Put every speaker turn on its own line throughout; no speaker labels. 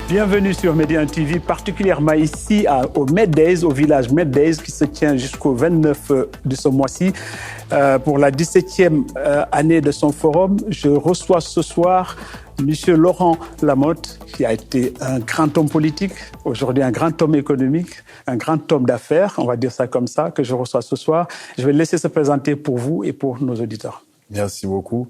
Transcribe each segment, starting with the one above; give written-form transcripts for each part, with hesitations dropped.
Bienvenue sur Médien TV, particulièrement ici au Meddays, au village Meddays, qui se tient jusqu'au 29 de ce mois-ci. Pour la 17e année de son forum, je reçois ce soir M. Laurent Lamotte, qui a été un grand homme politique, aujourd'hui un grand homme économique, un grand homme d'affaires, on va dire ça comme ça, que je reçois ce soir. Je vais le laisser se présenter pour vous et pour nos auditeurs.
Merci beaucoup.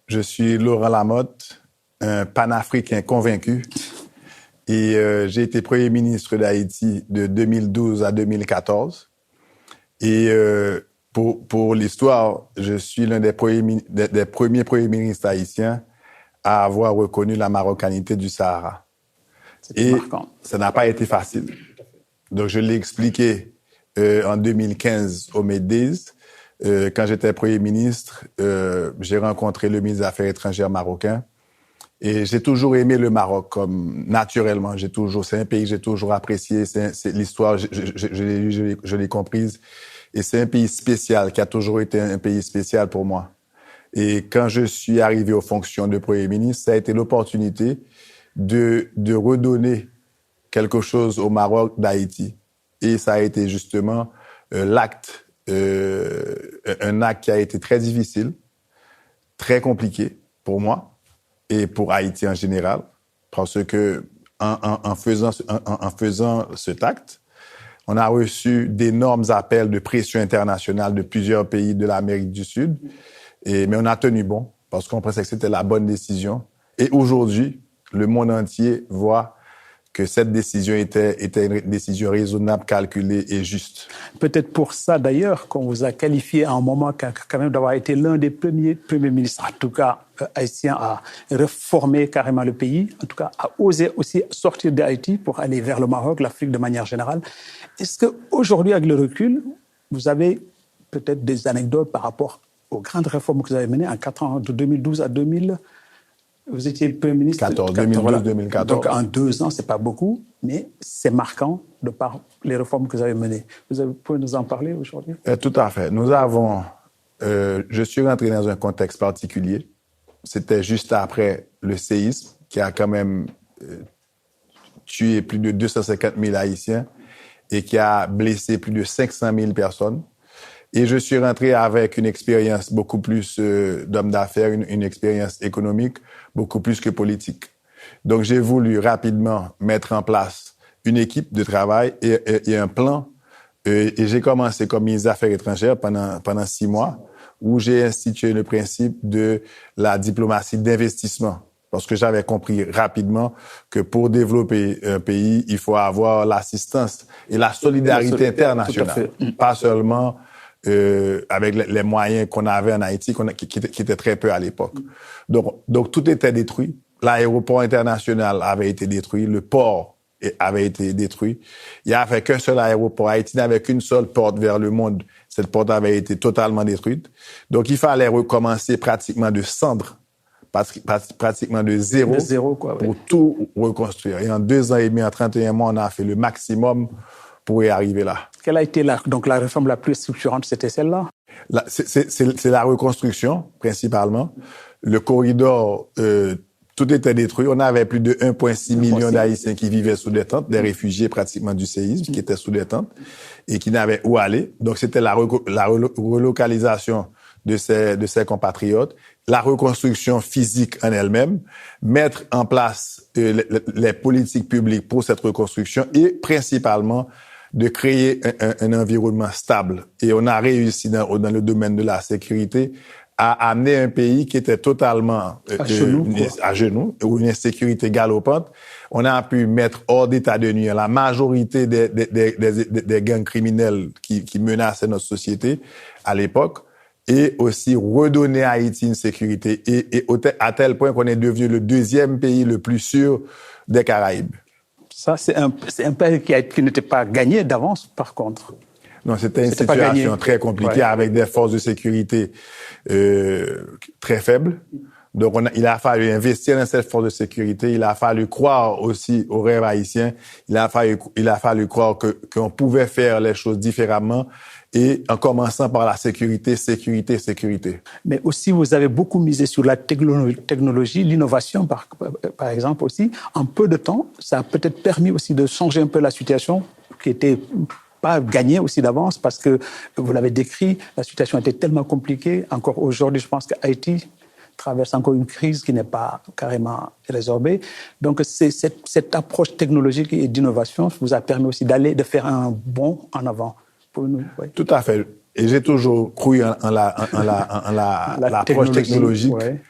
Je suis Laurent Lamotte, un panafricain convaincu. Et j'ai été Premier ministre d'Haïti de 2012 à 2014. Et pour l'histoire, je suis l'un des premiers premiers ministres haïtiens à avoir reconnu la marocanité du Sahara. Et marquant. Ça n'a pas été facile. Donc je l'ai expliqué en 2015 au Meddays. Quand j'étais Premier ministre, j'ai rencontré le ministre des Affaires étrangères marocain. Et j'ai toujours aimé le Maroc, comme naturellement. C'est un pays que j'ai toujours apprécié. C'est l'histoire, je l'ai comprise. Et c'est un pays spécial, qui a toujours été un pays spécial pour moi. Et quand je suis arrivé aux fonctions de Premier ministre, ça a été l'opportunité de redonner quelque chose au Maroc d'Haïti. Et ça a été justement un acte qui a été très difficile, très compliqué pour moi. Et pour Haïti en général, parce que en faisant cet acte, on a reçu d'énormes appels de pression internationale de plusieurs pays de l'Amérique du Sud, mais on a tenu bon, parce qu'on pensait que c'était la bonne décision. Et aujourd'hui, le monde entier voit que cette décision était une décision raisonnable, calculée et juste.
Peut-être pour ça, d'ailleurs, qu'on vous a qualifié à un moment quand même d'avoir été l'un des premiers premiers ministres, en tout cas haïtiens, à réformer carrément le pays, en tout cas à oser aussi sortir d'Haïti pour aller vers le Maroc, l'Afrique de manière générale. Est-ce qu'aujourd'hui, avec le recul, vous avez peut-être des anecdotes par rapport aux grandes réformes que vous avez menées en 4 ans, de 2012 à 2000? Vous étiez Premier ministre
2012-2014.
Donc en 2 ans, c'est pas beaucoup, mais c'est marquant de par les réformes que vous avez menées. Vous pouvez nous en parler aujourd'hui?
Tout à fait. Je suis rentré dans un contexte particulier. C'était juste après le séisme qui a quand même tué plus de 250 000 Haïtiens et qui a blessé plus de 500 000 personnes. Et je suis rentré avec une expérience beaucoup plus d'homme d'affaires, une expérience économique beaucoup plus que politique. Donc, j'ai voulu rapidement mettre en place une équipe de travail et un plan. Et j'ai commencé comme ministre des Affaires étrangères pendant 6 mois, où j'ai institué le principe de la diplomatie d'investissement. Parce que j'avais compris rapidement que pour développer un pays, il faut avoir l'assistance et la solidarité internationale. Pas seulement avec les moyens qu'on avait en Haïti, qui étaient très peu à l'époque. Donc tout était détruit. L'aéroport international avait été détruit, le port avait été détruit. Il n'y avait qu'un seul aéroport. Haïti n'avait qu'une seule porte vers le monde. Cette porte avait été totalement détruite. Donc il fallait recommencer pratiquement de cendres, pratiquement de zéro pour tout reconstruire. Et en 2 ans et demi, en 31 mois, on a fait le maximum pour y arriver là.
Quelle a été la réforme la plus structurante? C'était celle-là?
C'est la reconstruction, principalement. Le corridor, tout était détruit. On avait plus de 1,6 million d'Haïtiens qui vivaient sous des tentes, des réfugiés pratiquement du séisme, qui étaient sous des tentes et qui n'avaient où aller. Donc, c'était la relocalisation de ces compatriotes, la reconstruction physique en elle-même, mettre en place les politiques publiques pour cette reconstruction et principalement de créer un environnement stable. Et on a réussi dans le domaine de la sécurité à amener un pays qui était totalement à genoux, où une insécurité galopante. On a pu mettre hors d'état de nuire la majorité des gangs criminels qui menaçaient notre société à l'époque, et aussi redonner à Haïti une sécurité, et à tel point qu'on est devenu le 2e pays le plus sûr des Caraïbes.
Ça, c'est un pays qui n'était pas gagné d'avance, par contre.
Non, c'était une situation très compliquée, avec des forces de sécurité très faibles. Donc, il a fallu investir dans cette force de sécurité. Il a fallu croire aussi aux rêves haïtiens. Il a fallu croire qu'on pouvait faire les choses différemment et en commençant par la sécurité.
Mais aussi, vous avez beaucoup misé sur la technologie, l'innovation, par exemple aussi. En peu de temps, ça a peut-être permis aussi de changer un peu la situation qui était pas gagnée aussi d'avance parce que, vous l'avez décrit, la situation était tellement compliquée. Encore aujourd'hui, je pense qu'Haïti traverse encore une crise qui n'est pas carrément résorbée. Donc, cette approche technologique et d'innovation vous a permis aussi de faire un bond en avant. Pour nous, oui.
Tout à fait. Et j'ai toujours cru en l'approche technologique ouais.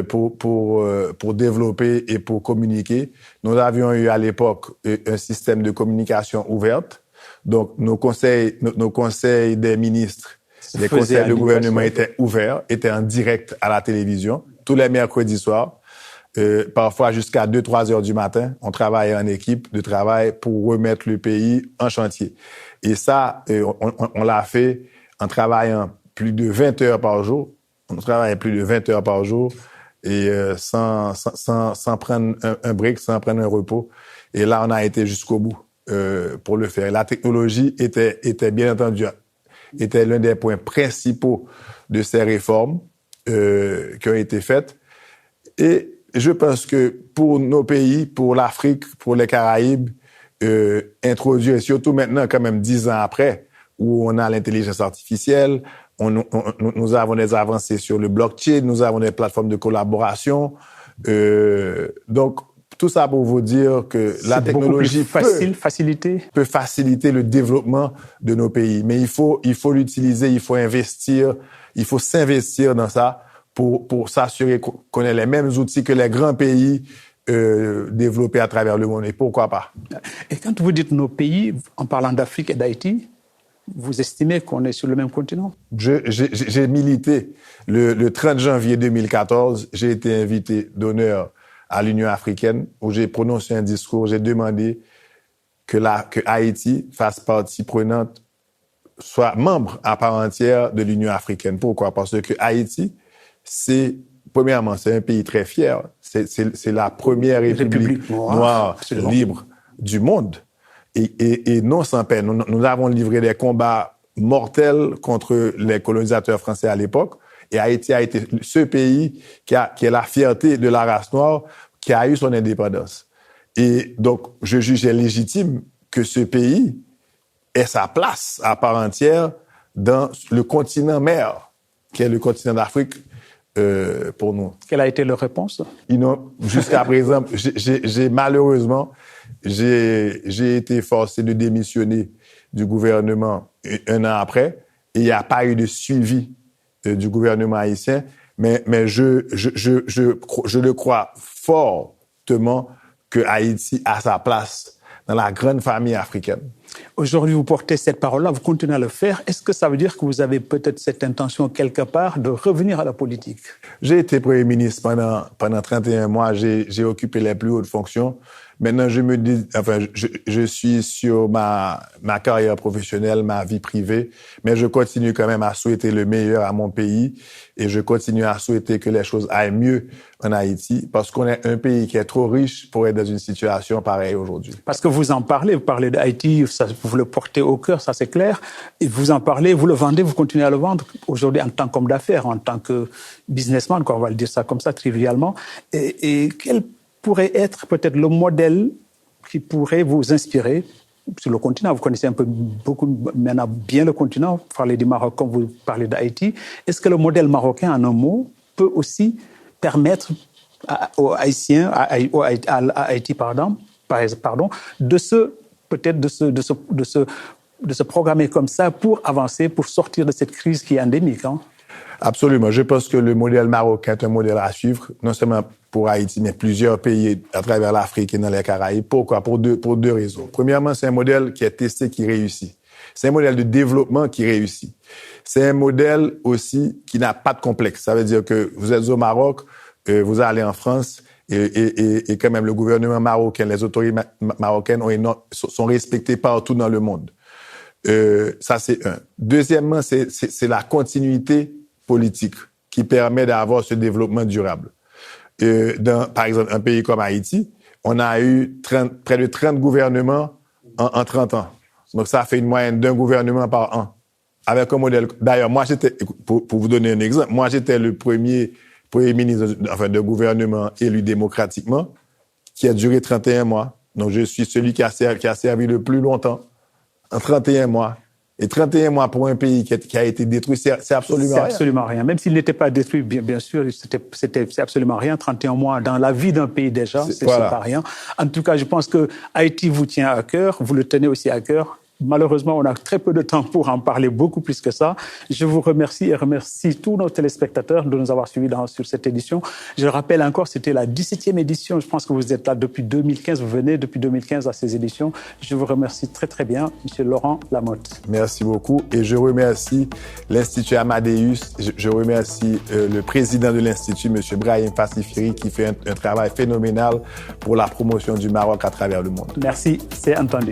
Pour développer et pour communiquer. Nous avions eu à l'époque un système de communication ouverte. Donc, nos conseils des ministres, les conseils de gouvernement étaient ouverts, étaient en direct à la télévision, tous les mercredis soirs. Parfois jusqu'à 2-3 heures du matin, on travaillait en équipe de travail pour remettre le pays en chantier. Et ça, on l'a fait en travaillant plus de 20 heures par jour. On travaillait plus de 20 heures par jour et sans prendre un break, sans prendre un repos. Et là, on a été jusqu'au bout pour le faire. La technologie était bien entendu était l'un des points principaux de ces réformes qui ont été faites. Et je pense que pour nos pays, pour l'Afrique, pour les Caraïbes, introduire, surtout maintenant, quand même 10 ans après, où on a l'intelligence artificielle, nous avons des avancées sur le blockchain, nous avons des plateformes de collaboration. Donc, tout ça pour vous dire que la technologie peut faciliter le développement de nos pays. Mais il faut l'utiliser, il faut investir, il faut s'investir dans ça pour s'assurer qu'on ait les mêmes outils que les grands pays développés à travers le monde. Et pourquoi pas?
Et quand vous dites nos pays, en parlant d'Afrique et d'Haïti, vous estimez qu'on est sur le même continent?
J'ai milité. Le 30 janvier 2014, j'ai été invité d'honneur à l'Union africaine, où j'ai prononcé un discours, j'ai demandé que Haïti fasse partie prenante, soit membre à part entière de l'Union africaine. Pourquoi? Parce que Haïti, premièrement, c'est un pays très fier. C'est la première république noire libre du monde. Et non sans peine. Nous avons livré des combats mortels contre les colonisateurs français à l'époque. Et Haïti a été ce pays qui est la fierté de la race noire, qui a eu son indépendance. Et donc, je jugeais légitime que ce pays ait sa place à part entière dans le continent mère, qui est le continent d'Afrique pour nous.
Quelle a été leur réponse?
Jusqu'à présent, malheureusement, j'ai été forcé de démissionner du gouvernement un an après, et il n'y a pas eu de suivi du gouvernement haïtien, mais je le crois fortement que Haïti a sa place dans la grande famille africaine.
Aujourd'hui, vous portez cette parole-là, vous continuez à le faire. Est-ce que ça veut dire que vous avez peut-être cette intention quelque part de revenir à la politique?
J'ai été Premier ministre pendant 31 mois, j'ai occupé les plus hautes fonctions. Maintenant, je suis sur ma carrière professionnelle, ma vie privée, mais je continue quand même à souhaiter le meilleur à mon pays et je continue à souhaiter que les choses aillent mieux en Haïti parce qu'on est un pays qui est trop riche pour être dans une situation pareille aujourd'hui.
Parce que vous parlez d'Haïti, vous le portez au cœur, ça c'est clair, et vous en parlez, vous le vendez, vous continuez à le vendre aujourd'hui en tant qu'homme d'affaires, en tant que businessman, on va le dire ça comme ça trivialement, et quel pourrait être peut-être le modèle qui pourrait vous inspirer sur le continent. Vous connaissez beaucoup maintenant bien le continent, vous parlez du Maroc comme vous parlez d'Haïti. Est-ce que le modèle marocain, en un mot, peut aussi permettre aux Haïtiens, à Haïti, de se programmer comme ça pour avancer, pour sortir de cette crise qui est endémique, hein?
Absolument. Je pense que le modèle marocain est un modèle à suivre, non seulement pour Haïti, mais plusieurs pays à travers l'Afrique et dans les Caraïbes. Pourquoi? Pour deux raisons. Premièrement, c'est un modèle qui est testé, qui réussit. C'est un modèle de développement qui réussit. C'est un modèle aussi qui n'a pas de complexe. Ça veut dire que vous êtes au Maroc, vous allez en France, et quand même le gouvernement marocain, les autorités marocaines sont respectées partout dans le monde. Ça, c'est un. Deuxièmement, c'est la continuité politique qui permet d'avoir ce développement durable. par exemple, un pays comme Haïti, on a eu près de 30 gouvernements en 30 ans. Donc, ça fait une moyenne d'un gouvernement par an. Avec un modèle... D'ailleurs, moi, pour vous donner un exemple, moi, j'étais le premier ministre de gouvernement élu démocratiquement qui a duré 31 mois. Donc, je suis celui qui a servi le plus longtemps, en 31 mois. Et 31 mois pour un pays qui a été détruit, c'est absolument rien.
C'est absolument rien. Même s'il n'était pas détruit, bien sûr, c'est absolument rien. 31 mois dans la vie d'un pays déjà, c'est pas rien. En tout cas, je pense que Haïti vous tient à cœur, vous le tenez aussi à cœur. Malheureusement, on a très peu de temps pour en parler beaucoup plus que ça. Je vous remercie et remercie tous nos téléspectateurs de nous avoir suivis sur cette édition. Je rappelle encore, c'était la 17e édition. Je pense que vous êtes là depuis 2015. Vous venez depuis 2015 à ces éditions. Je vous remercie très, très bien, M. Laurent Lamotte.
Merci beaucoup. Et je remercie l'Institut Amadeus. Je remercie le président de l'Institut, M. Brahim Fassifiri, qui fait un travail phénoménal pour la promotion du Maroc à travers le monde.
Merci, c'est entendu.